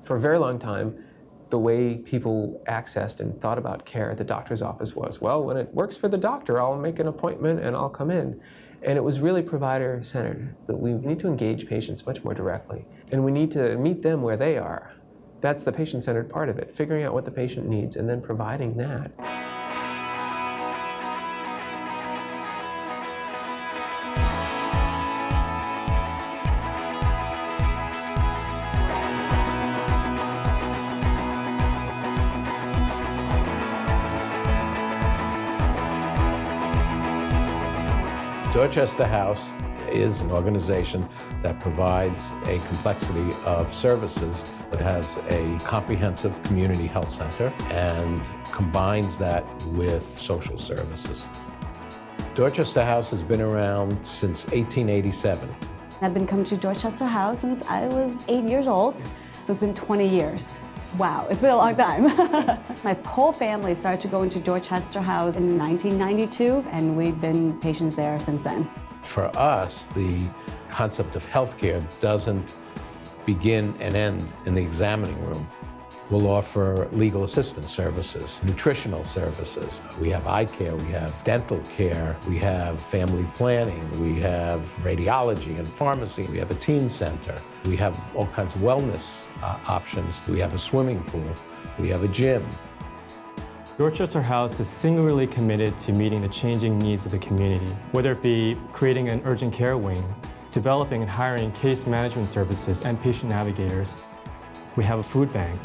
For a very long time, the way people accessed and thought about care at the doctor's office was, well, when it works for the doctor, I'll make an appointment and I'll come in. And it was really provider-centered, that we need to engage patients much more directly. And we need to meet them where they are. That's the patient-centered part of it, figuring out what the patient needs and then providing that. Dorchester House is an organization that provides a complexity of services. It has a comprehensive community health center and combines that with social services. Dorchester House has been around since 1887. I've been coming to Dorchester House since I was 8 years old, so it's been 20 years. Wow, it's been a long time. My whole family started to go into Dorchester House in 1992, and we've been patients there since then. For us, the concept of healthcare doesn't begin and end in the examining room. We'll offer legal assistance services, nutritional services. We have eye care, we have dental care, we have family planning, we have radiology and pharmacy, we have a teen center, we have all kinds of wellness options, we have a swimming pool, we have a gym. Dorchester House is singularly committed to meeting the changing needs of the community, whether it be creating an urgent care wing, developing and hiring case management services and patient navigators. We have a food bank.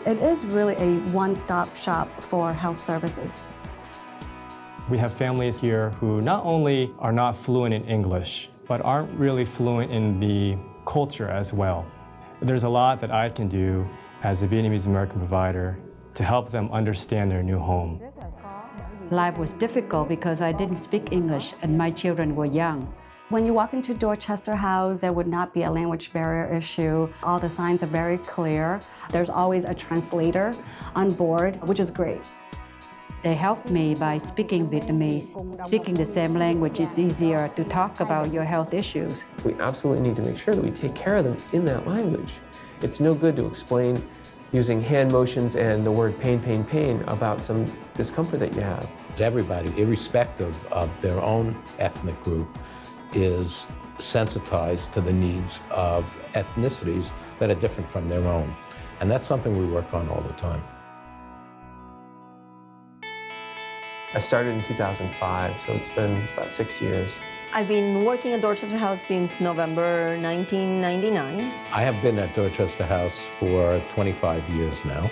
It is really a one-stop shop for health services. We have families here who not only are not fluent in English, but aren't really fluent in the culture as well. There's a lot that I can do as a Vietnamese American provider to help them understand their new home. Life was difficult because I didn't speak English and my children were young. When you walk into Dorchester House, there would not be a language barrier issue. All the signs are very clear. There's always a translator on board, which is great. They helped me by speaking Vietnamese. Speaking the same language is easier to talk about your health issues. We absolutely need to make sure that we take care of them in that language. It's no good to explain using hand motions and the word pain, pain, pain about some discomfort that you have. Everybody, irrespective of their own ethnic group, is sensitized to the needs of ethnicities that are different from their own. And that's something we work on all the time. I started in 2005, so it's been about 6 years. I've been working at Dorchester House since November 1999. I have been at Dorchester House for 25 years now.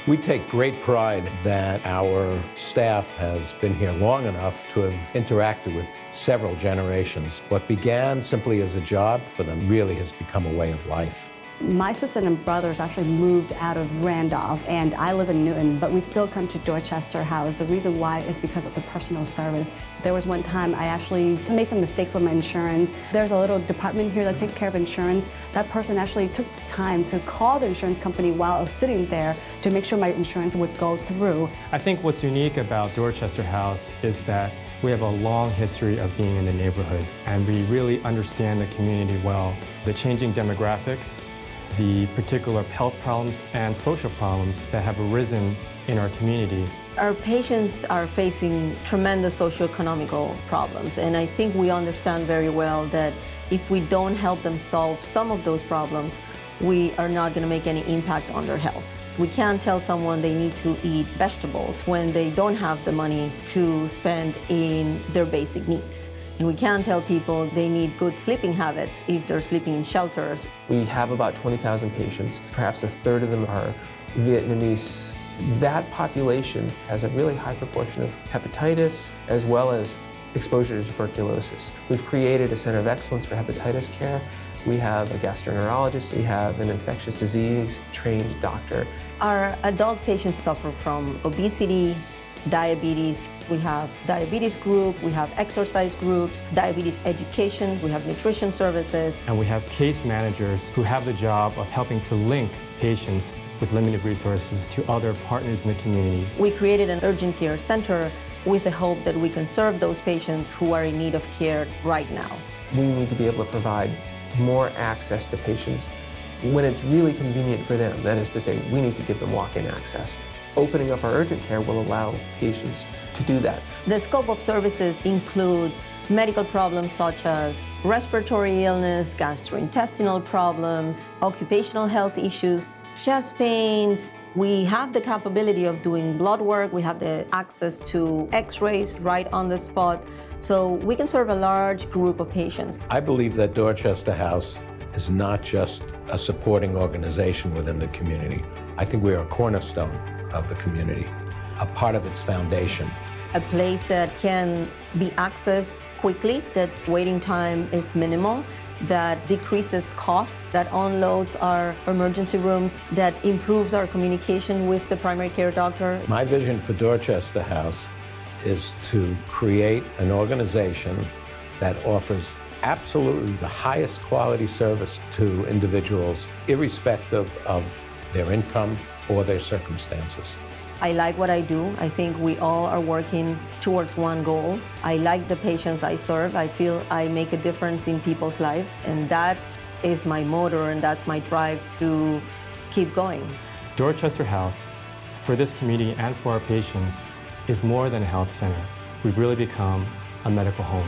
We take great pride that our staff has been here long enough to have interacted with several generations. What began simply as a job for them really has become a way of life. My sister and brothers actually moved out of Randolph, and I live in Newton, but we still come to Dorchester House. The reason why is because of the personal service. There was one time I actually made some mistakes with my insurance. There's a little department here that takes care of insurance. That person actually took time to call the insurance company while I was sitting there to make sure my insurance would go through. I think what's unique about Dorchester House is that we have a long history of being in the neighborhood, and we really understand the community well. The changing demographics, the particular health problems and social problems that have arisen in our community. Our patients are facing tremendous socioeconomical problems, and I think we understand very well that if we don't help them solve some of those problems, we are not going to make any impact on their health. We can't tell someone they need to eat vegetables when they don't have the money to spend in their basic needs. And we can't tell people they need good sleeping habits if they're sleeping in shelters. We have about 20,000 patients. Perhaps a third of them are Vietnamese. That population has a really high proportion of hepatitis as well as exposure to tuberculosis. We've created a center of excellence for hepatitis care. We have a gastroenterologist, we have an infectious disease trained doctor. Our adult patients suffer from obesity, diabetes. We have diabetes group, we have exercise groups, diabetes education, we have nutrition services. And we have case managers who have the job of helping to link patients with limited resources to other partners in the community. We created an urgent care center with the hope that we can serve those patients who are in need of care right now. We need to be able to provide more access to patients when it's really convenient for them. That is to say, we need to give them walk-in access. Opening up our urgent care will allow patients to do that. The scope of services include medical problems such as respiratory illness, gastrointestinal problems, occupational health issues, chest pains. We have the capability of doing blood work. We have the access to x-rays right on the spot. So we can serve a large group of patients. I believe that Dorchester House is not just a supporting organization within the community. I think we are a cornerstone of the community, a part of its foundation. A place that can be accessed quickly, that waiting time is minimal, that decreases cost, that unloads our emergency rooms, that improves our communication with the primary care doctor. My vision for Dorchester House is to create an organization that offers absolutely the highest quality service to individuals, irrespective of their income or their circumstances. I like what I do. I think we all are working towards one goal. I like the patients I serve. I feel I make a difference in people's lives, and that is my motor and that's my drive to keep going. Dorchester House, for this community and for our patients, is more than a health center. We've really become a medical home.